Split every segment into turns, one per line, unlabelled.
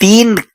3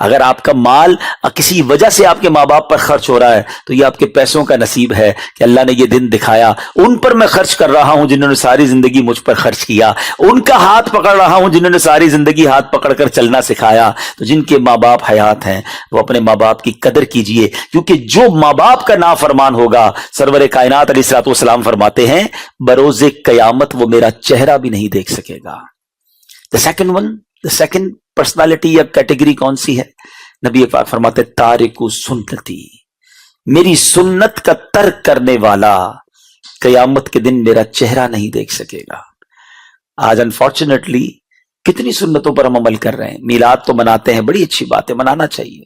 اگر آپ کا مال کسی وجہ سے آپ کے ماں باپ پر خرچ ہو رہا ہے تو یہ آپ کے پیسوں کا نصیب ہے کہ اللہ نے یہ دن دکھایا. ان پر میں خرچ کر رہا ہوں جنہوں نے ساری زندگی مجھ پر خرچ کیا, ان کا ہاتھ پکڑ رہا ہوں جنہوں نے ساری زندگی ہاتھ پکڑ کر چلنا سکھایا. تو جن کے ماں باپ حیات ہیں وہ اپنے ماں باپ کی قدر کیجئے, کیونکہ جو ماں باپ کا نافرمان ہوگا, سرور کائنات علیہ الصلوۃ والسلام فرماتے ہیں, بروز قیامت وہ میرا چہرہ بھی نہیں دیکھ سکے گا. the second پرسنالٹی یا کیٹیگری کون سی ہے؟ نبی پاک فرماتے تارکو سنتی, میری سنت کا ترک کرنے والا قیامت کے دن میرا چہرہ نہیں دیکھ سکے گا. آج انفارچونیٹلی کتنی سنتوں پر ہم عمل کر رہے ہیں. میلاد تو مناتے ہیں, بڑی اچھی بات ہے, منانا چاہیے,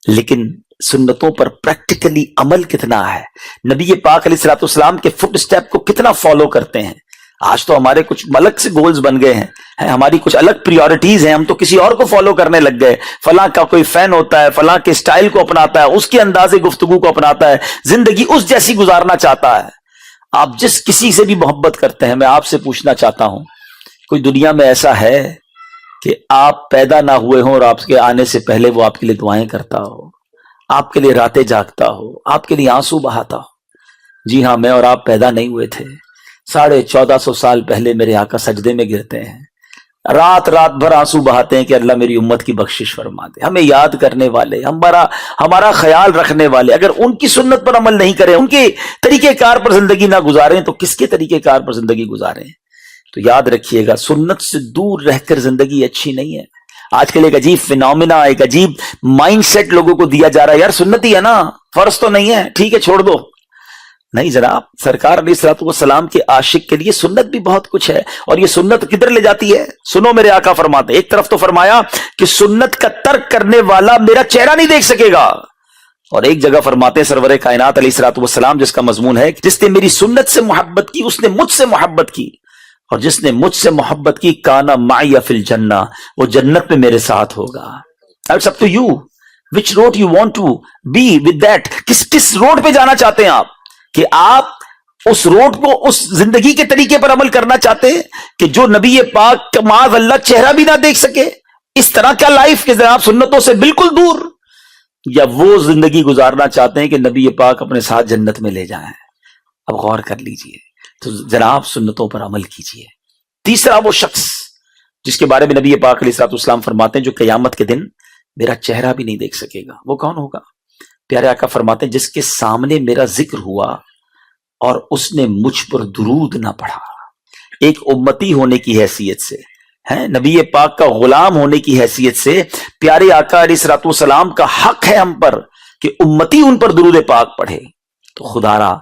لیکن سنتوں پر پریکٹیکلی عمل کتنا ہے؟ نبی پاک علیہ الصلوۃ والسلام کے فٹ سٹیپ کو کتنا فالو کرتے ہیں؟ آج تو ہمارے کچھ الگ سے گولز بن گئے ہیں, ہماری کچھ الگ پریورٹیز ہیں, ہم تو کسی اور کو فالو کرنے لگ گئے. فلاں کا کوئی فین ہوتا ہے, فلاں کے سٹائل کو اپناتا ہے, اس کے انداز گفتگو کو اپناتا ہے, زندگی اس جیسی گزارنا چاہتا ہے. آپ جس کسی سے بھی محبت کرتے ہیں, میں آپ سے پوچھنا چاہتا ہوں, کوئی دنیا میں ایسا ہے کہ آپ پیدا نہ ہوئے ہوں اور آپ کے آنے سے پہلے وہ آپ کے لیے دعائیں کرتا ہو, آپ کے لیے راتیں جاگتا ہو, آپ کے لیے آنسو بہاتا ہو؟ جی ہاں, میں اور آپ پیدا نہیں ہوئے تھے, 1450 سال پہلے میرے آقا سجدے میں گرتے ہیں, رات رات بھر آنسو بہاتے ہیں کہ اللہ میری امت کی بخشش فرما دے. ہمیں یاد کرنے والے, ہمارا خیال رکھنے والے, اگر ان کی سنت پر عمل نہیں کریں, ان کے طریقہ کار پر زندگی نہ گزاریں, تو کس کے طریقہ کار پر زندگی گزاریں؟ تو یاد رکھیے گا, سنت سے دور رہ کر زندگی اچھی نہیں ہے. آج کل ایک عجیب فینومینا, ایک عجیب مائنڈ سیٹ لوگوں کو دیا جا رہا ہے, یار سنت ہی ہے نا, فرض تو نہیں ہے, ٹھیک ہے چھوڑ دو. نہیں جناب, سرکار علیہ الصلوۃ والسلام کے عاشق کے لیے سنت بھی بہت کچھ ہے. اور یہ سنت کدھر لے جاتی ہے؟ سنو, میرے آقا فرماتے, ایک طرف تو فرمایا کہ سنت کا ترک کرنے والا میرا چہرہ نہیں دیکھ سکے گا, اور ایک جگہ فرماتے سرور کائنات علیہ الصلوۃ والسلام, جس کا مضمون ہے جس نے میری سنت سے محبت کی اس نے مجھ سے محبت کی, اور جس نے مجھ سے محبت کی کانا معی فی الجنہ, وہ جنت میں میرے ساتھ ہوگا. It's up to you which road you want to be with that. کس روڈ پہ جانا چاہتے ہیں آپ؟ کہ آپ اس روڈ کو, اس زندگی کے طریقے پر عمل کرنا چاہتے ہیں کہ جو نبی پاک معاذ اللہ چہرہ بھی نہ دیکھ سکے, اس طرح کا لائف کہ جناب سنتوں سے بالکل دور, یا وہ زندگی گزارنا چاہتے ہیں کہ نبی پاک اپنے ساتھ جنت میں لے جائیں؟ اب غور کر لیجئے. تو جناب سنتوں پر عمل کیجئے. تیسرا وہ شخص جس کے بارے میں نبی پاک علیہ الصلوۃ والسلام فرماتے ہیں جو قیامت کے دن میرا چہرہ بھی نہیں دیکھ سکے گا, وہ کون ہوگا؟ پیارے آقا فرماتے ہیں جس کے سامنے میرا ذکر ہوا اور اس نے مجھ پر درود نہ پڑھا. ایک امتی ہونے کی حیثیت سے, نبی پاک کا غلام ہونے کی حیثیت سے پیارے آقا علیہ الصلوۃ والسلام کا حق ہے ہم پر کہ امتی ان پر درود پاک پڑھے. تو خدا را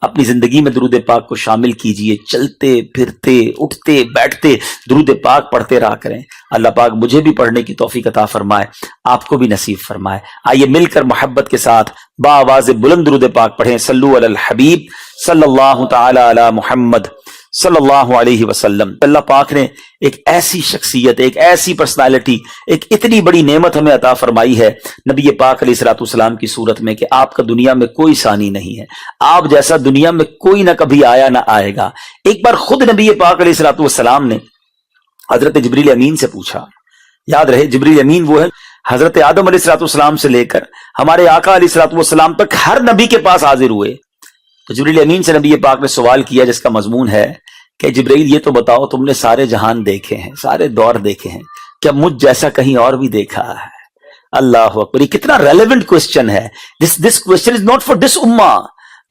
اپنی زندگی میں درود پاک کو شامل کیجئے, چلتے پھرتے اٹھتے بیٹھتے درود پاک پڑھتے رہا کریں. اللہ پاک مجھے بھی پڑھنے کی توفیق عطا فرمائے, آپ کو بھی نصیب فرمائے. آئیے مل کر محبت کے ساتھ بآواز بلند درود پاک پڑھیں. صلو علی الحبیب صلی اللہ تعالی علی محمد صلی اللہ علیہ وسلم. اللہ پاک نے ایک ایسی شخصیت, ایک ایسی پرسنالٹی, ایک اتنی بڑی نعمت ہمیں عطا فرمائی ہے نبی پاک علیہ الصلوۃ والسلام کی صورت میں کہ آپ کا دنیا میں کوئی ثانی نہیں ہے, آپ جیسا دنیا میں کوئی نہ کبھی آیا نہ آئے گا. ایک بار خود نبی پاک علیہ الصلوۃ والسلام نے حضرت جبریل امین سے پوچھا, یاد رہے جبریل امین وہ ہے حضرت آدم علیہ الصلوۃ والسلام سے لے کر ہمارے آقا علیہ الصلوۃ والسلام تک ہر نبی کے پاس حاضر ہوئے. تو جبریل امین سے نبی پاک نے سوال کیا جس کا مضمون ہے کہ جبریل یہ تو بتاؤ, تم نے سارے جہان دیکھے ہیں, سارے دور دیکھے ہیں, کیا مجھ جیسا کہیں اور بھی دیکھا ہے؟ اللہ اکبر, یہ کتنا ریلیونٹ کوسچن ہے. This question is not for this امہ.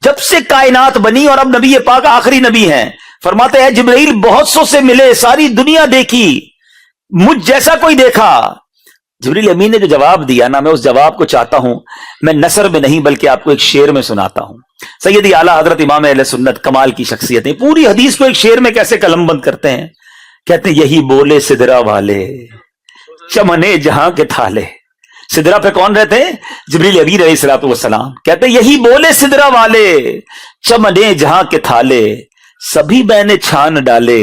جب سے کائنات بنی اور اب نبی پاک آخری نبی ہیں, فرماتے ہیں جبریل بہت سو سے ملے, ساری دنیا دیکھی, مجھ جیسا کوئی دیکھا؟ جبریل امین نے جو جواب دیا نا, میں اس جواب کو چاہتا ہوں میں نثر میں نہیں بلکہ آپ کو ایک شعر میں سناتا ہوں. سیدی اعلیٰ حضرت امام اہل سنت, کمال کی شخصیتیں, پوری حدیث کو ایک شعر میں کیسے قلم بند کرتے ہیں. کہتے ہیں یہی بولے سدرا والے چمنے جہاں کے تھالے. سدرا پہ کون رہتے ہیں؟ جبریل امین علیہ الصلوۃ والسلام. کہتے ہیں یہی بولے سدرا والے چمنے جہاں کے تھالے, سبھی میں نے چھان ڈالے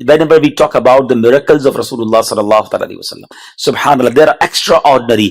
whenever we talk about the miracles of Rasulullah sallallahu alaihi wasallam, subhanallah, they are extraordinary,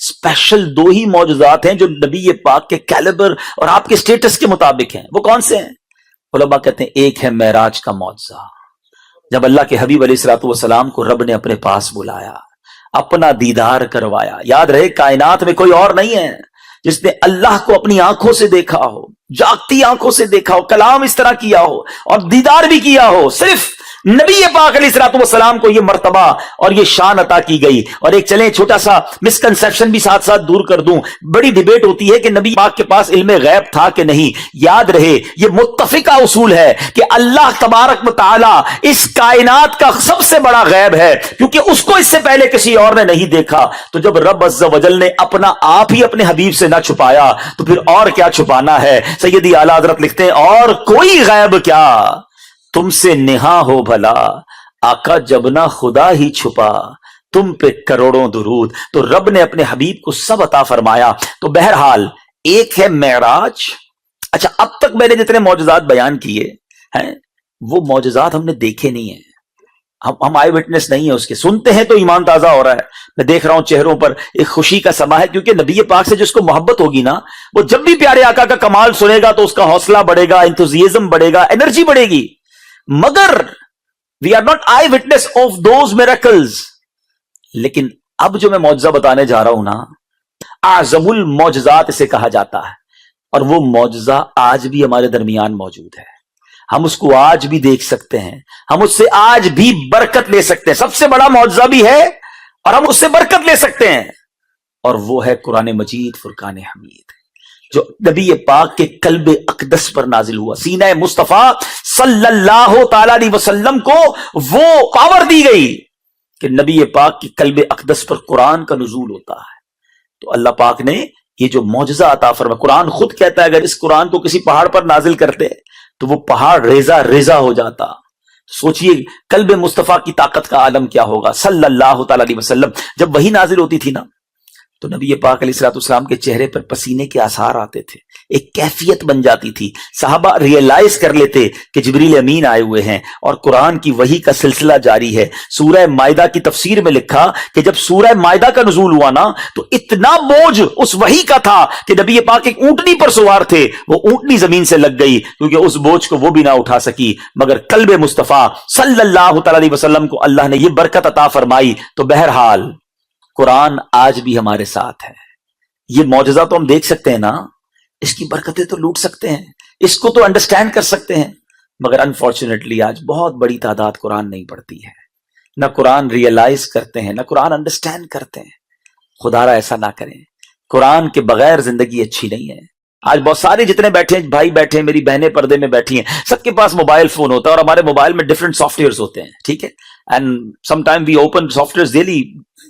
special 2 ہی معجزات ہیں جو نبی پاک کے کیلیبر اور آپ کے سٹیٹس کے مطابق ہیں. وہ کون سے ہیں؟ علماء کہتے ہیں ایک ہے معراج کا معجزہ، جب اللہ کے حبیب علیہ الصلوۃ والسلام کو رب نے اپنے پاس بلایا، اپنا دیدار کروایا. یاد رہے کائنات میں کوئی اور نہیں ہے جس نے اللہ کو اپنی آنکھوں سے دیکھا ہو، جاگتی آنکھوں سے دیکھا ہو، کلام اس طرح کیا ہو اور دیدار بھی کیا ہو. صرف نبی پاک علیہ الصلوۃ والسلام کو یہ مرتبہ اور یہ شان عطا کی گئی. اور ایک چلیں چھوٹا سا مسکنسیپشن بھی ساتھ ساتھ دور کر دوں. بڑی ڈیبیٹ ہوتی ہے کہ نبی پاک کے پاس علم غیب تھا کہ نہیں. یاد رہے یہ متفقہ اصول ہے کہ اللہ تبارک و تعالی اس کائنات کا سب سے بڑا غیب ہے، کیونکہ اس کو اس سے پہلے کسی اور نے نہیں دیکھا. تو جب رب عز و جل نے اپنا آپ ہی اپنے حبیب سے نہ چھپایا تو پھر اور کیا چھپانا ہے. سیدی اعلیٰ حضرت لکھتے ہیں اور کوئی غیب کیا تم سے نہا ہو بھلا، آقا جب نہ خدا ہی چھپا تم پہ کروڑوں درود. تو رب نے اپنے حبیب کو سب عطا فرمایا. تو بہرحال ایک ہے معراج. اچھا اب تک میں نے جتنے معجزات بیان کیے ہیں وہ معجزات ہم نے دیکھے نہیں ہیں، ہم آئی وٹنس نہیں ہیں اس کے. سنتے ہیں تو ایمان تازہ ہو رہا ہے. میں دیکھ رہا ہوں چہروں پر ایک خوشی کا سما ہے، کیونکہ نبی پاک سے جس کو محبت ہوگی نا، وہ جب بھی پیارے آقا کا کمال سنے گا تو اس کا حوصلہ بڑھے گا، انتھوزیزم بڑھے گا، انرجی بڑھے گی. مگر we are not eyewitness of those miracles. لیکن اب جو میں معجزہ بتانے جا رہا ہوں نا، اعظم المعجزات اسے کہا جاتا ہے، اور وہ معجزہ آج بھی ہمارے درمیان موجود ہے. ہم اس کو آج بھی دیکھ سکتے ہیں، ہم اس سے آج بھی برکت لے سکتے ہیں. سب سے بڑا معجزہ بھی ہے اور ہم اس سے برکت لے سکتے ہیں، اور وہ ہے قرآن مجید فرقان حمید، جو نبی پاک کے قلب اقدس پر نازل ہوا. سینہ مصطفیٰ صلی اللہ تعالی علیہ وسلم کو وہ پاور دی گئی کہ نبی پاک کی قلب اقدس پر قرآن کا نزول ہوتا ہے. تو اللہ پاک نے یہ جو معجزہ عطا فرمایا، قرآن خود کہتا ہے اگر اس قرآن کو کسی پہاڑ پر نازل کرتے تو وہ پہاڑ ریزہ ریزہ ہو جاتا. سوچئے قلب مصطفیٰ کی طاقت کا عالم کیا ہوگا. صلی اللہ تعالی علیہ وسلم جب وہی نازل ہوتی تھی نا تو نبی پاک علیہ الصلوۃ والسلام کے چہرے پر پسینے کے آثار آتے تھے، ایک کیفیت بن جاتی تھی. صحابہ ریئلائز کر لیتے کہ جبریل امین آئے ہوئے ہیں اور قرآن کی وحی کا سلسلہ جاری ہے. سورہ مائدہ کی تفسیر میں لکھا کہ جب سورہ مائدہ کا نزول ہوا نا تو اتنا بوجھ اس وحی کا تھا کہ نبی پاک ایک اونٹنی پر سوار تھے، وہ اونٹنی زمین سے لگ گئی کیونکہ اس بوجھ کو وہ بھی نہ اٹھا سکی. مگر قلب مصطفیٰ صلی اللہ تعالی علیہ وسلم کو اللہ نے یہ برکت عطا فرمائی. تو بہرحال قرآن آج بھی ہمارے ساتھ ہے. یہ معجزہ تو ہم دیکھ سکتے ہیں نا، اس کی برکتیں تو لوٹ سکتے ہیں، اس کو تو انڈرسٹینڈ کر سکتے ہیں. مگر انفارچونیٹلی آج بہت بڑی تعداد قرآن نہیں پڑھتی ہے، نہ قرآن ریئلائز کرتے ہیں، نہ قرآن انڈرسٹینڈ کرتے ہیں. خدا را ایسا نہ کریں. قرآن کے بغیر زندگی اچھی نہیں ہے. آج بہت سارے جتنے بیٹھے ہیں بھائی بیٹھے ہیں، میری بہنیں پردے میں بیٹھی ہیں، سب کے پاس موبائل فون ہوتا ہے اور ہمارے موبائل میں ڈفرنٹ سافٹ ویئرز ہوتے ہیں. ٹھیک ہے، and some time we open softwares daily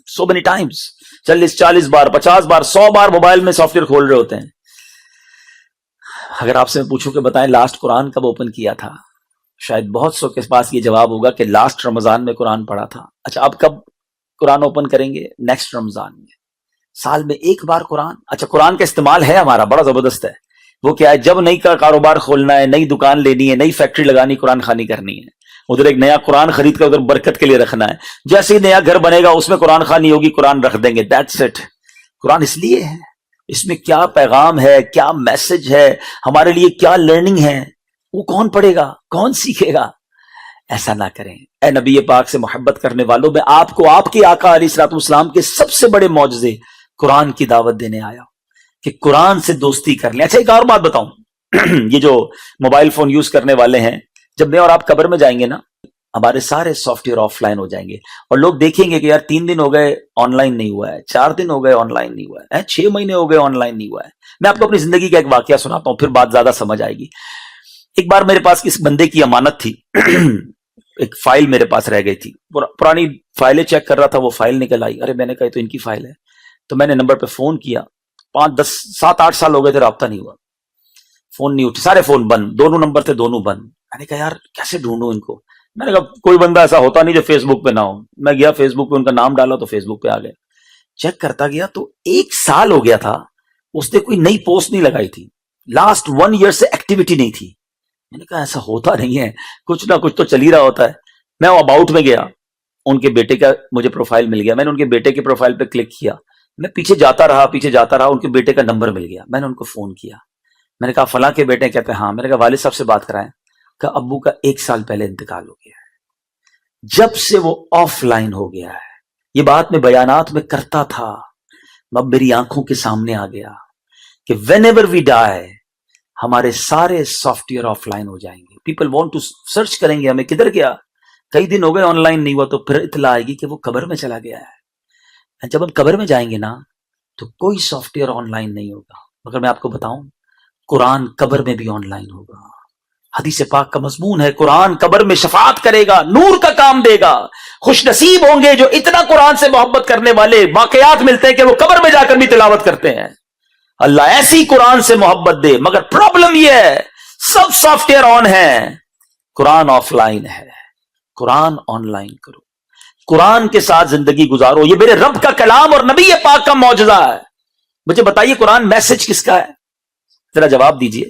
so many times, 40 بار 50 بار 100 بار موبائل میں سافٹ ویئر کھول رہے ہوتے ہیں. اگر آپ سے میں پوچھوں کہ بتائیں لاسٹ قرآن کب اوپن کیا تھا، شاید بہت سو کے پاس یہ جواب ہوگا کہ لاسٹ رمضان میں قرآن پڑھا تھا. اچھا اب کب قرآن اوپن کریں گے؟ نیکسٹ رمضان میں. سال میں ایک بار قرآن. اچھا قرآن کا استعمال ہے ہمارا بڑا زبردست ہے. وہ کیا ہے؟ جب نئی کا کاروبار کھولنا ہے، نئی دکان لینی ہے، نئی فیکٹری لگانی، قرآن خوانی کرنی ہے، ادھر ایک نیا قرآن خرید کر ادھر برکت کے لیے رکھنا ہے. جیسے ہی نیا گھر بنے گا اس میں قرآن خوانی ہوگی، قرآن رکھ دیں گے. That's it. قرآن اس لیے ہے، اس میں کیا پیغام ہے، کیا میسج ہے، ہمارے لیے کیا لرننگ ہے، وہ کون پڑھے گا، کون سیکھے گا؟ ایسا نہ کریں. اے نبی پاک سے محبت کرنے والوں، میں آپ کو آپ کے آقا علیہ الصلوۃ والسلام کے سب سے بڑے معجزے قرآن کی دعوت دینے آیا کہ قرآن سے دوستی کر لیں. اچھا ایک اور بات بتاؤں. یہ جو موبائل فون یوز کرنے والے ہیں، جب میں اور آپ قبر میں جائیں گے نا، ہمارے سارے سافٹ ویئر آف لائن ہو جائیں گے اور لوگ دیکھیں گے کہ یار 3 دن ہو گئے آن لائن نہیں ہوا ہے، 4 دن ہو گئے آن لائن نہیں ہوا ہے، 6 مہینے ہو گئے آن لائن نہیں ہوا ہے. میں آپ کو اپنی زندگی کا ایک واقعہ سناتا ہوں، پھر بات زیادہ سمجھ آئے گی. ایک بار میرے پاس کس بندے کی امانت تھی. ایک فائل میرے پاس رہ گئی تھی، پرانی فائلیں چیک کر رہا تھا، وہ فائل نکل آئی. ارے میں نے کہا تو ان کی فائل ہے. تو میں نے نمبر پہ فون کیا، 5 10 7 8 سال ہو گئے تھے، رابطہ نہیں ہوا، فون نہیں اٹھے، سارے فون بند، دونوں نمبر تھے دونوں بند. میں نے کہا یار کیسے ڈھونڈوں ان کو. میں نے کہا کوئی بندہ ایسا ہوتا نہیں جو فیس بک پہ نہ ہو. میں گیا فیس بک پہ، ان کا نام ڈالا تو فیس بک پہ آ گئے. چیک کرتا گیا تو 1 سال ہو گیا تھا، اس نے کوئی نئی پوسٹ نہیں لگائی تھی، لاسٹ 1 ایئر سے ایکٹیویٹی نہیں تھی. میں نے کہا ایسا ہوتا نہیں ہے، کچھ نہ کچھ تو چل ہی رہا ہوتا ہے. میں اباؤٹ میں گیا، ان کے بیٹے کا مجھے پروفائل مل گیا. میں نے ان کے بیٹے کے پروفائل پہ کلک کیا میں پیچھے جاتا رہا، ان کے بیٹے کا نمبر مل گیا، میں نے ان کو فون کیا، میں نے کہا فلاں کے بیٹے کہتے ہیں ہاں، میں نے کہا والد صاحب سے بات کرائیں، کہ ابو کا 1 سال پہلے انتقال ہو گیا ہے، جب سے وہ آف لائن ہو گیا ہے، یہ بات میں بیانات میں کرتا تھا، اب میری آنکھوں کے سامنے آ گیا کہ وین ایور وی ڈائی ہمارے سارے سافٹ ویئر آف لائن ہو جائیں گے، پیپل وانٹ ٹو سرچ کریں گے ہمیں کدھر گیا، کئی دن ہو گئے آن لائن نہیں ہوا، تو پھر اطلاع آئے گی کہ وہ قبر میں چلا گیا ہے۔ جب ہم قبر میں جائیں گے نا تو کوئی سافٹ ویئر آن لائن نہیں ہوگا، مگر میں آپ کو بتاؤں قرآن قبر میں بھی آن لائن ہوگا۔ حدیث پاک کا مضمون ہے قرآن قبر میں شفاعت کرے گا، نور کا کام دے گا، خوش نصیب ہوں گے جو اتنا قرآن سے محبت کرنے والے، واقعات ملتے ہیں کہ وہ قبر میں جا کر بھی تلاوت کرتے ہیں۔ اللہ ایسی قرآن سے محبت دے، مگر پرابلم یہ ہے سب سافٹ ویئر آن ہے، قرآن آف لائن ہے۔ قرآن آن لائن کرو، قرآن کے ساتھ زندگی گزارو، یہ میرے رب کا کلام اور نبی پاک کا معجزہ ہے۔ مجھے بتائیے قرآن میسج کس کا ہے؟ ذرا جواب دیجئے،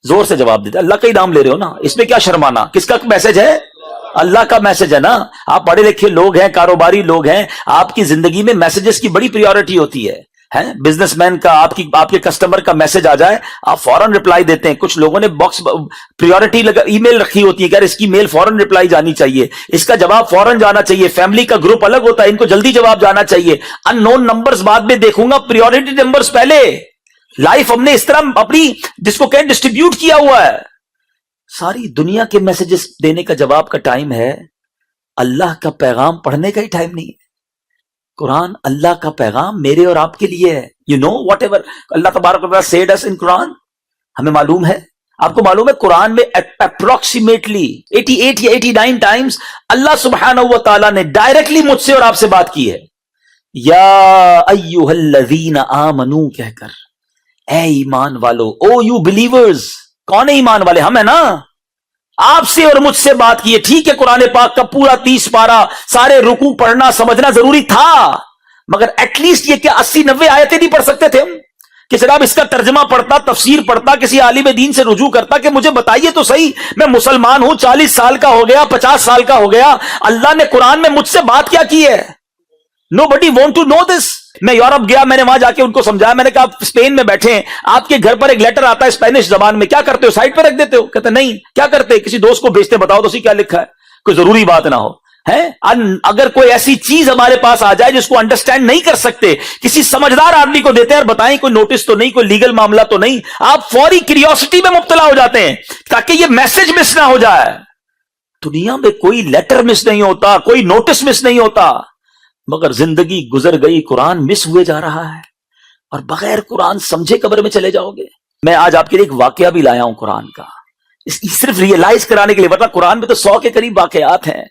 زور سے جواب دیتے، اللہ کا ہی نام لے رہے ہو نا، اس میں کیا شرمانا، کس کا میسج ہے؟ اللہ کا میسج ہے نا۔ آپ پڑھے لکھے لوگ ہیں، کاروباری لوگ ہیں، آپ کی زندگی میں میسجز کی بڑی پریورٹی ہوتی ہے، بزنس مین کا آپ کے کسٹمر کا میسج آ جائے آپ فوراً رپلائی دیتے ہیں۔ کچھ لوگوں نے باکس پریورٹی ای میل رکھی ہوتی ہے کہ اس کی میل فوراً رپلائی جانی چاہیے، اس کا جواب فوراً جانا چاہیے، فیملی کا گروپ الگ ہوتا ہے، ان کو جلدی جواب جانا چاہیے، ان نون نمبرز بعد میں دیکھوں گا، پریورٹی نمبرز پہلے۔ لائف ہم نے اس طرح اپنی جس کو کہیں ڈسٹریبیوٹ کیا ہوا ہے، ساری دنیا کے میسجز دینے کا جواب کا ٹائم ہے، اللہ کا پیغام پڑھنے کا ہی ٹائم نہیں ہے۔ قرآن اللہ کا پیغام میرے اور آپ کے لیے ہے۔ یو نو واٹ ایور اللہ تبارک و تعالیٰ سیڈ اس ان قرآن، ہمیں معلوم ہے، آپ کو معلوم ہے قرآن میں اپروکسیمیٹلی 88 یا 89 ٹائمز اللہ سبحانہ و تعالیٰ نے ڈائریکٹلی مجھ سے اور آپ سے بات کی ہے، یا ایھا الذین آمنو کہہ کر، اے ایمان والو، او یو بلیورز۔ کون ہے ایمان والے؟ ہم ہیں نا۔ آپ سے اور مجھ سے بات کی ہے، ٹھیک ہے قرآن پاک کا پورا 30 پارہ سارے رکوع پڑھنا سمجھنا ضروری تھا، مگر ایٹ لیسٹ یہ کیا 80-90 آیتیں نہیں پڑھ سکتے تھے ہم کہ جناب اس کا ترجمہ پڑھتا، تفسیر پڑھتا، کسی عالم دین سے رجوع کرتا کہ مجھے بتائیے تو صحیح، میں مسلمان ہوں، 40 سال کا ہو گیا، 50 سال کا ہو گیا، اللہ نے قرآن میں مجھ سے بات کیا کی ہے؟ Nobody want to know this۔ میں یورپ گیا، میں نے وہاں جا کے ان کو سمجھایا، میں نے کہا آپ اسپین میں بیٹھے ہیں، آپ کے گھر پر ایک لیٹر آتا ہے اسپینش زبان میں، کیا کرتے ہو؟ سائٹ پہ رکھ دیتے ہو؟ کہتے نہیں، کیا کرتے؟ کسی دوست کو بھیجتے، بتاؤ تو کیا لکھا ہے، کوئی ضروری بات نہ ہو ہے۔ اگر کوئی ایسی چیز ہمارے پاس آ جائے جس کو انڈرسٹینڈ نہیں کر سکتے، کسی سمجھدار آدمی کو دیتے ہیں اور بتائیں کوئی نوٹس تو نہیں، کوئی لیگل معاملہ تو نہیں، آپ فوری کیوریوسٹی میں مبتلا ہو جاتے ہیں تاکہ یہ میسج مس نہ ہو جائے۔ دنیا میں کوئی لیٹر مس نہیں ہوتا، کوئی نوٹس مس نہیں ہوتا، مگر زندگی گزر گئی، قرآن مس ہوئے جا رہا ہے، اور بغیر قرآن سمجھے قبر میں چلے جاؤ گے۔ میں آج آپ کے لیے ایک واقعہ بھی لایا ہوں قرآن کا، صرف ریئلائز کرانے کے لیے، ورنہ قرآن میں تو 100 کے قریب واقعات ہیں،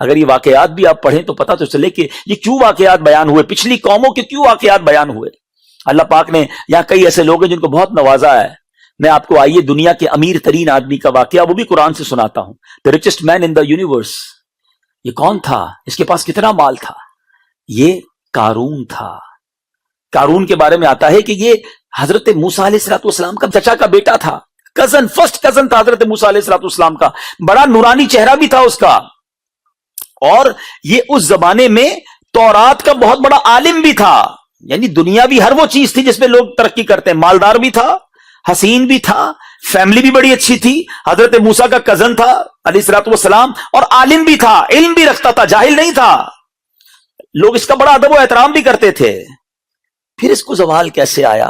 اگر یہ واقعات بھی آپ پڑھیں تو پتہ تو چلے کہ یہ کیوں واقعات بیان ہوئے، پچھلی قوموں کے کیوں واقعات بیان ہوئے۔ اللہ پاک نے یہاں کئی ایسے لوگ ہیں جن کو بہت نوازا ہے۔ میں آپ کو آئیے دنیا کے امیر ترین آدمی کا واقعہ وہ بھی قرآن سے سناتا ہوں۔ The richest man in the universe، یہ کون تھا؟ اس کے پاس کتنا مال تھا؟ یہ قارون تھا۔ قارون کے بارے میں آتا ہے کہ یہ حضرت موسیٰ علیہ السلام کا چچا کا بیٹا تھا، کزن، فرسٹ کزن تھا حضرت موسیٰ علیہ السلام کا، بڑا نورانی چہرہ بھی تھا اس کا، اور یہ اس زمانے میں تورات کا بہت بڑا عالم بھی تھا، یعنی دنیاوی ہر وہ چیز تھی جس میں لوگ ترقی کرتے ہیں، مالدار بھی تھا، حسین بھی تھا، فیملی بھی بڑی اچھی تھی، حضرت موسیٰ کا کزن تھا علیہ السلام، اور عالم بھی تھا، علم بھی رکھتا تھا، جاہل نہیں تھا، لوگ اس کا بڑا ادب و احترام بھی کرتے تھے۔ پھر اس کو زوال کیسے آیا،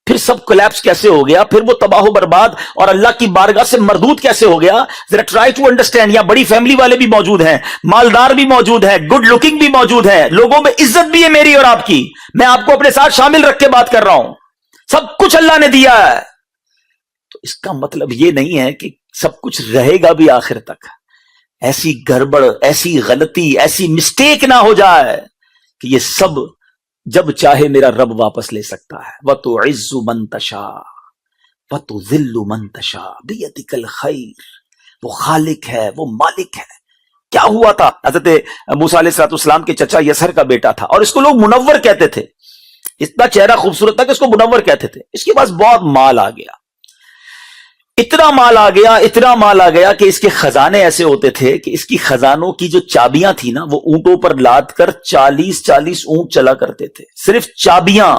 پھر سب کولیپس کیسے ہو گیا، پھر وہ تباہ و برباد اور اللہ کی بارگاہ سے مردود کیسے ہو گیا، ذرا ٹرائی ٹو انڈرسٹینڈ۔ یہاں بڑی فیملی والے بھی موجود ہیں، مالدار بھی موجود ہیں، گڈ لکنگ بھی موجود ہیں، لوگوں میں عزت بھی ہے میری اور آپ کی، میں آپ کو اپنے ساتھ شامل رکھ کے بات کر رہا ہوں، سب کچھ اللہ نے دیا ہے، تو اس کا مطلب یہ نہیں ہے کہ سب کچھ رہے گا بھی آخر تک۔ ایسی گڑبڑ، ایسی غلطی، ایسی مسٹیک نہ ہو جائے کہ یہ سب جب چاہے میرا رب واپس لے سکتا ہے۔ وَتُعِزُّ مَن تَشَاءُ وَتُذِلُّ مَن تَشَاءُ بِيَدِكَ الْخَيْرُ، وہ خالق ہے، وہ مالک ہے۔ کیا ہوا تھا؟ حضرت موسیٰ علیہ السلام کے چچا یسر کا بیٹا تھا، اور اس کو لوگ منور کہتے تھے، اتنا چہرہ خوبصورت تھا کہ اس کو منور کہتے تھے۔ اس کے پاس بہت مال آ گیا، اتنا مال آ گیا، اتنا مال آ گیا کہ اس کے خزانے ایسے ہوتے تھے کہ اس کی خزانوں کی جو چابیاں تھی نا وہ اونٹوں پر لاد کر 40 اونٹ چلا کرتے تھے، صرف چابیاں.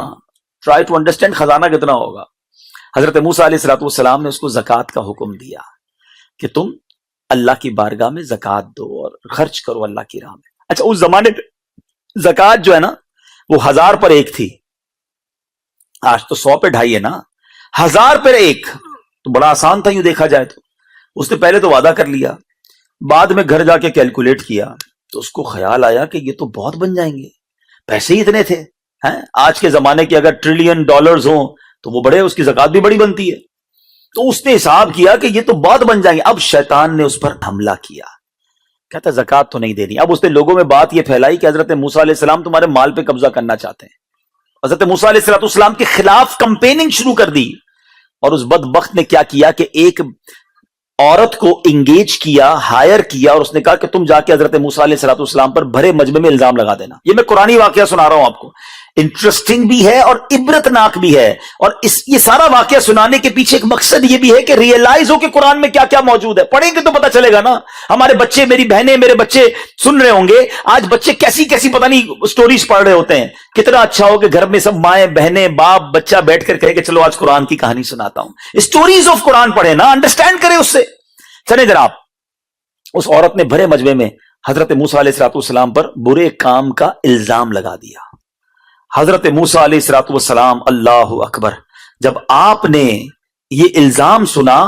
ٹرائی ٹو انڈرسٹینڈ خزانہ کتنا ہوگا. حضرت موسیٰ علیہ الصلوۃ والسلام نے اس کو زکوٰۃ کا حکم دیا کہ تم اللہ کی بارگاہ میں زکوٰۃ دو اور خرچ کرو اللہ کی راہ میں. اچھا اس زمانے میں زکوٰۃ جو ہے نا وہ 1000 پر ایک تھی، آج تو 100 پہ 2.5 ہے نا. 1000 پر ایک تو بڑا آسان تھا یوں دیکھا جائے تو. اس نے پہلے تو وعدہ کر لیا، بعد میں گھر جا کے کیلکولیٹ کیا تو اس کو خیال آیا کہ یہ تو بہت بن جائیں گے، پیسے ہی اتنے تھے. آج کے زمانے کے اگر $1 ٹریلین ہوں تو وہ بڑے، اس کی زکوٰۃ بھی بڑی بنتی ہے. تو اس نے حساب کیا کہ یہ تو بہت بن جائیں گے. اب شیطان نے اس پر حملہ کیا، کہتا زکوٰۃ تو نہیں دینی. اب اس نے لوگوں میں بات یہ پھیلائی کہ حضرت موسیٰ علیہ السلام تمہارے مال پہ قبضہ کرنا چاہتے ہیں. حضرت موسیٰ علیہ السلام کے خلاف کمپیننگ شروع کر دی. اور اس بدبخت نے کیا کیا کہ ایک عورت کو انگیج کیا، ہائر کیا، اور اس نے کہا کہ تم جا کے حضرت موسیٰ علیہ السلام پر بھرے مجمع میں الزام لگا دینا. یہ میں قرآنی واقعہ سنا رہا ہوں آپ کو، انٹرسٹنگ بھی ہے اور عبرتناک بھی ہے. اور یہ سارا واقعہ سنانے کے پیچھے ایک مقصد یہ بھی ہے کہ ریئلائز ہو کہ قرآن میں کیا کیا موجود ہے. پڑھیں گے تو پتہ چلے گا نا. ہمارے بچے، میری بہنیں، میرے بچے سن رہے ہوں گے. آج بچے کیسی کیسی پتہ نہیں سٹوریز پڑھ رہے ہوتے ہیں. کتنا اچھا ہو کہ گھر میں سب مائیں بہنیں باپ بچہ بیٹھ کر کہے کہ چلو آج قرآن کی کہانی سناتا ہوں. اسٹوریز آف قرآن پڑھیں نا، انڈرسٹینڈ کریں اس سے. چلیں جناب، اس عورت نے بھرے مجمع میں حضرت موسیٰ علیہ السلام پر برے کام کا الزام لگا دیا. حضرت موسیٰ علیہ السلام، اللہ اکبر، جب آپ نے یہ الزام سنا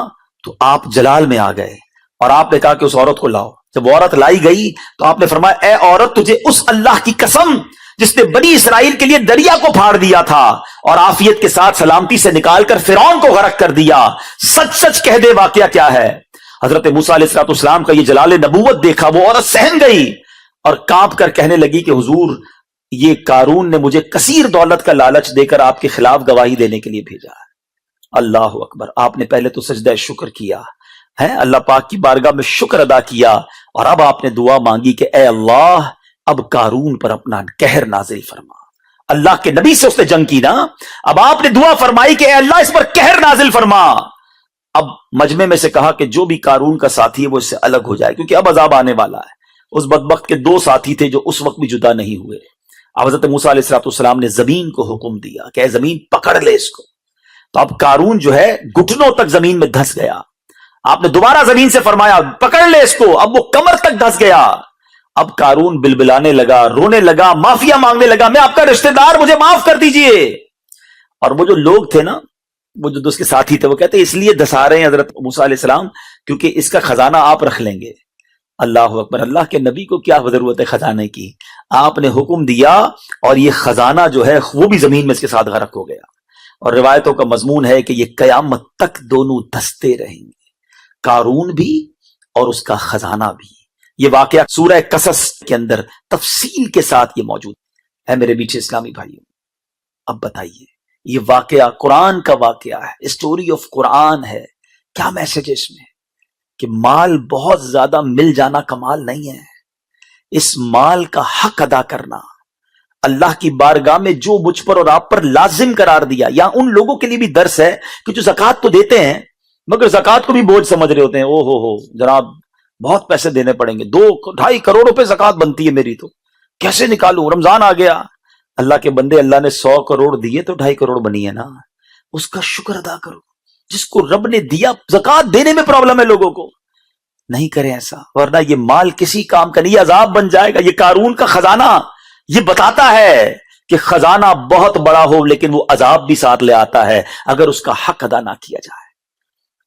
تو آپ جلال میں آ گئے اور آپ نے کہا کہ اس عورت کو لاؤ. جب وہ عورت لائی گئی تو آپ نے فرمایا اے عورت، تجھے اس اللہ کی قسم جس نے بنی اسرائیل کے لیے دریا کو پھاڑ دیا تھا اور عافیت کے ساتھ سلامتی سے نکال کر فرعون کو غرق کر دیا، سچ سچ کہہ دے واقعہ کیا ہے. حضرت موسیٰ علیہ السلام کا یہ جلال نبوت دیکھا، وہ عورت سہم گئی اور کانپ کر کہنے لگی کہ حضور، یہ قارون نے مجھے کثیر دولت کا لالچ دے کر آپ کے خلاف گواہی دینے کے لیے بھیجا ہے. اللہ اکبر. آپ نے پہلے تو سجدہ شکر کیا ہے، اللہ پاک کی بارگاہ میں شکر ادا کیا، اور اب آپ نے دعا مانگی کہ اے اللہ اب قارون پر اپنا قہر نازل فرما. اللہ کے نبی سے اس نے جنگ کی نا، اب آپ نے دعا فرمائی کہ اے اللہ اس پر قہر نازل فرما. اب مجمع میں سے کہا کہ جو بھی قارون کا ساتھی ہے وہ اس سے الگ ہو جائے، کیونکہ اب عذاب آنے والا ہے. اس بدبخت کے 2 ساتھی تھے جو اس وقت بھی جدا نہیں ہوئے. اب حضرت موسیٰ علیہ السلام نے زمین کو حکم دیا کہ اے زمین پکڑ لے اس کو. تو اب قارون جو ہے گھٹنوں تک زمین میں دھس گیا. آپ نے دوبارہ زمین سے فرمایا پکڑ لے اس کو. اب وہ کمر تک دھس گیا. اب قارون بلبلانے لگا، رونے لگا، معافیا مانگنے لگا، میں آپ کا رشتہ دار، مجھے معاف کر دیجئے. اور وہ جو لوگ تھے نا، وہ جو اس کے ساتھی تھے، وہ کہتے ہیں اس لیے دھسا رہے ہیں حضرت موسیٰ علیہ السلام کیونکہ اس کا خزانہ آپ رکھ لیں گے. اللہ اکبر. اللہ کے نبی کو کیا ضرورت ہے خزانے کی؟ آپ نے حکم دیا اور یہ خزانہ جو ہے وہ بھی زمین میں اس کے ساتھ غرق ہو گیا. اور روایتوں کا مضمون ہے کہ یہ قیامت تک دونوں دھستے رہیں گے، قارون بھی اور اس کا خزانہ بھی. یہ واقعہ سورہ قصص کے اندر تفصیل کے ساتھ یہ موجود ہے. میرے میٹھے اسلامی بھائیوں، اب بتائیے یہ واقعہ قرآن کا واقعہ ہے، اسٹوری آف قرآن ہے. کیا میسج ہے اس میں؟ کہ مال بہت زیادہ مل جانا کمال نہیں ہے. اس مال کا حق ادا کرنا، اللہ کی بارگاہ میں جو مجھ پر اور آپ پر لازم قرار دیا. یا ان لوگوں کے لیے بھی درس ہے کہ جو زکوٰۃ تو دیتے ہیں مگر زکوٰۃ کو بھی بوجھ سمجھ رہے ہوتے ہیں. او ہو جناب بہت پیسے دینے پڑیں گے، 2-2.5 کروڑ روپے زکوٰۃ بنتی ہے میری، تو کیسے نکالوں؟ رمضان آ گیا. اللہ کے بندے، اللہ نے 100 کروڑ دیے تو 2.5 کروڑ بنی ہے نا. اس کا شکر ادا کرو. جس کو رب نے دیا، زکوٰۃ دینے میں پرابلم ہے لوگوں کو. نہیں کریں ایسا، ورنہ یہ مال کسی کام کا نہیں، یہ عذاب بن جائے گا. یہ قارون کا خزانہ یہ بتاتا ہے کہ خزانہ بہت بڑا ہو لیکن وہ عذاب بھی ساتھ لے آتا ہے اگر اس کا حق ادا نہ کیا جائے.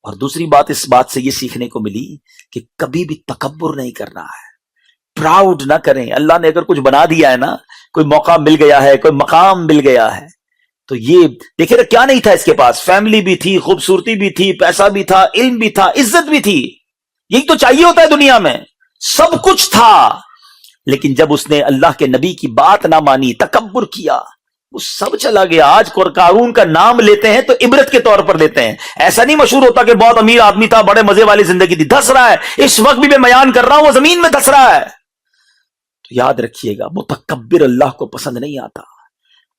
اور دوسری بات اس بات سے یہ سیکھنے کو ملی کہ کبھی بھی تکبر نہیں کرنا ہے، پراؤڈ نہ کریں. اللہ نے اگر کچھ بنا دیا ہے نا، کوئی موقع مل گیا ہے، کوئی مقام مل گیا ہے، تو یہ دیکھیں کیا نہیں تھا اس کے پاس؟ فیملی بھی تھی، خوبصورتی بھی تھی، پیسہ بھی تھا، علم بھی تھا، عزت بھی تھی. یہی تو چاہیے ہوتا ہے دنیا میں، سب کچھ تھا. لیکن جب اس نے اللہ کے نبی کی بات نہ مانی، تکبر کیا، وہ سب چلا گیا. آج قارون کا نام لیتے ہیں تو عبرت کے طور پر لیتے ہیں. ایسا نہیں مشہور ہوتا کہ بہت امیر آدمی تھا، بڑے مزے والی زندگی تھی. دھس رہا ہے اس وقت بھی، میں بیان کر رہا ہوں، وہ زمین میں دھس رہا ہے. تو یاد رکھیے گا، متکبر اللہ کو پسند نہیں آتا.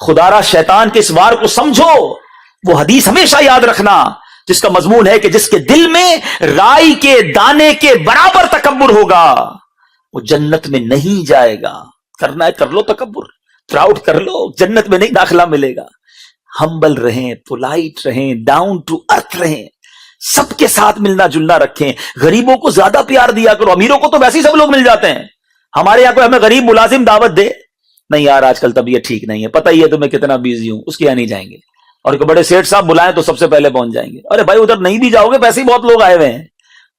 خدارا شیطان کے اس وار کو سمجھو. وہ حدیث ہمیشہ یاد رکھنا جس کا مضمون ہے کہ جس کے دل میں رائی کے دانے کے برابر تکبر ہوگا وہ جنت میں نہیں جائے گا. کرنا ہے کر لو تکبر، پراؤڈ کر لو، جنت میں نہیں داخلہ ملے گا. ہمبل رہیں، پولائٹ رہیں، ڈاؤن ٹو ارتھ رہیں، سب کے ساتھ ملنا جلنا رکھیں. غریبوں کو زیادہ پیار دیا کرو. امیروں کو تو ویسے ہی سب لوگ مل جاتے ہیں. ہمارے یہاں کوئی ہمیں غریب ملازم دعوت دے، نہیں یار آج کل طبیعت ٹھیک نہیں ہے، پتہ ہی ہے تمہیں کتنا بیزی ہوں، اس کے یہاں نہیں جائیں گے. اور کہ بڑے سیٹ صاحب بلائیں تو سب سے پہلے پہنچ جائیں گے. ارے بھائی ادھر نہیں بھی جاؤ گے، پیسے ہی بہت لوگ آئے ہوئے ہیں.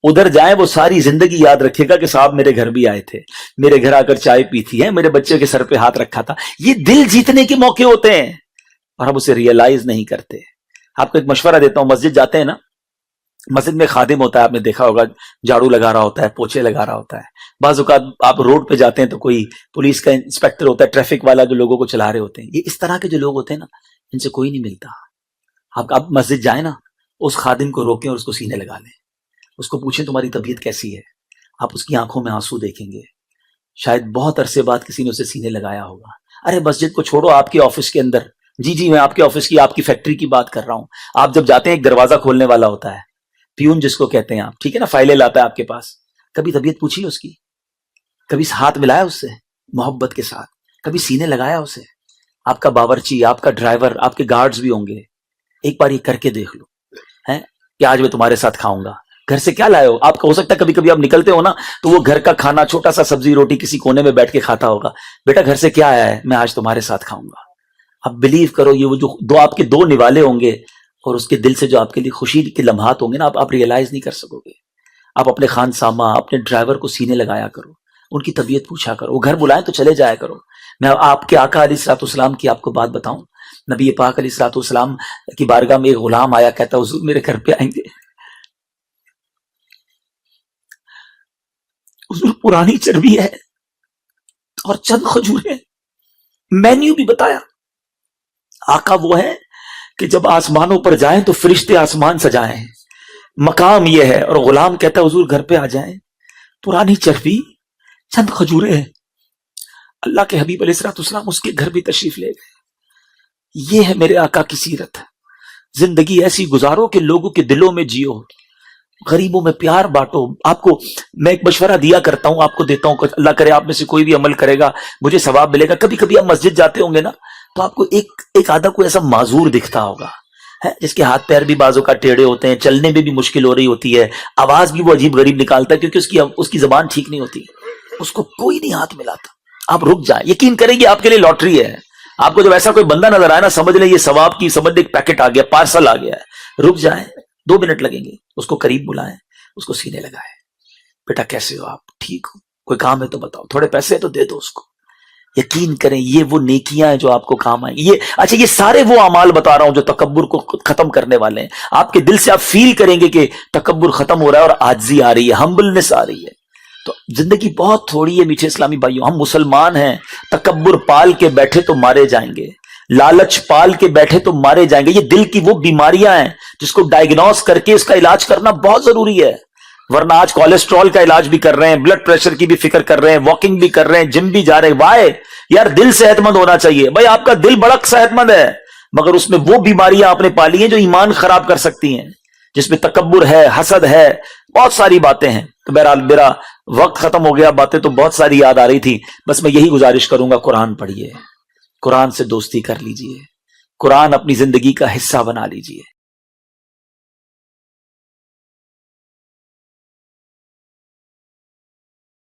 ادھر جائیں، وہ ساری زندگی یاد رکھے گا کہ صاحب میرے گھر بھی آئے تھے، میرے گھر آ کر چائے پی تھی ہے، میرے بچے کے سر پہ ہاتھ رکھا تھا. یہ دل جیتنے کے موقع ہوتے ہیں اور ہم اسے ریئلائز نہیں کرتے. آپ کو ایک مشورہ دیتا ہوں، مسجد جاتے ہیں نا، مسجد میں خادم ہوتا ہے، آپ نے دیکھا ہوگا، جھاڑو لگا رہا ہوتا ہے، پوچھے لگا رہا ہوتا ہے. بعض اوقات آپ روڈ پہ جاتے ہیں تو کوئی پولیس کا انسپیکٹر ہوتا ہے، ٹریفک والا جو لوگوں کو چلا رہے ہوتے ہیں. یہ اس طرح کے جو لوگ ہوتے ہیں نا، ان سے کوئی نہیں ملتا. آپ مسجد جائیں نا، اس خادم کو روکیں اور اس کو سینے لگا لیں، اس کو پوچھیں تمہاری طبیعت کیسی ہے. آپ اس کی آنکھوں میں آنسو دیکھیں گے، شاید بہت عرصے بعد کسی نے اسے سینے لگایا ہوگا. ارے مسجد کو چھوڑو، آپ کے آفس کے اندر، جی میں آپ کے آفس کی، آپ کی فیکٹری کی بات کر رہا ہوں. آپ جب جاتے ہیں ایک دروازہ کھولنے والا ہوتا ہے، پیون جس کو کہتے ہیں آپ، ٹھیک ہے نا، فائلیں لاتا ہے آپ کے پاس. کبھی طبیعت پوچھی اس کی؟ کبھی ہاتھ ملایا اس سے محبت کے ساتھ؟ کبھی سینے لگایا اسے؟ آپ کا باورچی، آپ کا ڈرائیور، آپ کے گارڈز بھی ہوں گے. ایک بار یہ کر کے دیکھ لو ہیں کہ آج میں تمہارے ساتھ کھاؤں گا. گھر سے کیا لائے ہو؟ آپ کا ہو سکتا ہے کبھی کبھی آپ نکلتے ہو نا تو وہ گھر کا کھانا، چھوٹا سا سبزی روٹی کسی کونے میں بیٹھ کے کھاتا ہوگا. بیٹا گھر سے کیا آیا ہے؟ میں آج تمہارے ساتھ کھاؤں گا. اب بلیو کرو، یہ وہ جو آپ کے دو نوالے ہوں گے اور اس کے دل سے جو آپ کے لیے خوشی کے لمحات ہوں گے نا، آپ ریئلائز نہیں کر سکو گے. آپ اپنے خان سامہ، اپنے ڈرائیور کو سینے لگایا کرو، ان کی طبیعت پوچھا کرو. وہ گھر بلائیں تو چلے جایا کرو. میں آپ کے آقا علیہ الصلوۃ والسلام کی آپ کو بات بتاؤں. نبی پاک علیہ الصلوۃ والسلام کی بارگاہ میں ایک غلام آیا، کہتا حضور میرے گھر پہ آئیں گے؟ حضور پرانی چربی ہے اور چند کھجوریں. مینیو بھی بتایا. آقا وہ ہے کہ جب آسمانوں پر جائیں تو فرشتے آسمان سجائیں، مقام یہ ہے. اور غلام کہتا ہے حضور گھر پہ آ جائیں، پرانی چربی، چند کھجوریں ہیں. اللہ کے حبیب علیہ الصلوۃ والسلام اس کے گھر بھی تشریف لے گئے. یہ ہے میرے آقا کی سیرت. زندگی ایسی گزارو کہ لوگوں کے دلوں میں جیو، غریبوں میں پیار بانٹو. آپ کو میں ایک مشورہ دیا کرتا ہوں، آپ کو دیتا ہوں، اللہ کرے آپ میں سے کوئی بھی عمل کرے گا مجھے ثواب ملے گا. کبھی کبھی آپ مسجد جاتے ہوں گے نا تو آپ کو ایک آدھا کوئی ایسا معذور دکھتا ہوگا جس کے ہاتھ پیر بھی بازو کا ٹیڑھے ہوتے ہیں، چلنے میں بھی مشکل ہو رہی ہوتی ہے، آواز بھی وہ عجیب غریب نکالتا ہے کیونکہ اس کی زبان ٹھیک نہیں ہوتی. اس کو کوئی نہیں ہاتھ ملاتا. آپ رک جائیں، یقین کریں گے آپ کے لیے لاٹری ہے. آپ کو جب ایسا کوئی بندہ نظر آئے نا، سمجھ لیں یہ ثواب کی، سمجھ لیں ایک پیکٹ آ گیا، پارسل آ گیا ہے. رک جائیں، 2 منٹ لگیں گے. اس کو قریب بلائیں، اس کو سینے لگائیں. بیٹا کیسے ہو آپ؟ ٹھیک ہو؟ کوئی کام ہے تو بتاؤ، تھوڑے پیسے تو دے دو اس کو. یقین کریں یہ وہ نیکیاں ہیں جو آپ کو کام آئیں. یہ سارے وہ اعمال بتا رہا ہوں جو تکبر کو ختم کرنے والے ہیں. آپ کے دل سے آپ فیل کریں گے کہ تکبر ختم ہو رہا ہے اور عاجزی آ رہی ہے، ہمبلنس آ رہی ہے. تو زندگی بہت تھوڑی ہے میٹھے اسلامی بھائیوں. ہم مسلمان ہیں، تکبر پال کے بیٹھے تو مارے جائیں گے، لالچ پال کے بیٹھے تو مارے جائیں گے. یہ دل کی وہ بیماریاں ہیں جس کو ڈائگنوز کر کے اس کا علاج کرنا بہت ضروری ہے. ورنہ آج کولیسٹرول کا علاج بھی کر رہے ہیں، بلڈ پریشر کی بھی فکر کر رہے ہیں، واکنگ بھی کر رہے ہیں، جم بھی جا رہے ہیں. وائے یار دل صحت مند ہونا چاہیے. بھائی آپ کا دل بڑا صحت مند ہے مگر اس میں وہ بیماریاں آپ نے پالی ہیں جو ایمان خراب کر سکتی ہیں، جس میں تکبر ہے، حسد ہے، بہت ساری باتیں ہیں. تو بہرحال میرا وقت ختم ہو گیا، باتیں تو بہت ساری یاد آ رہی تھی. بس میں یہی گزارش کروں گا، قرآن پڑھیے، قرآن سے دوستی کر لیجئے، قرآن اپنی زندگی کا حصہ بنا لیجئے.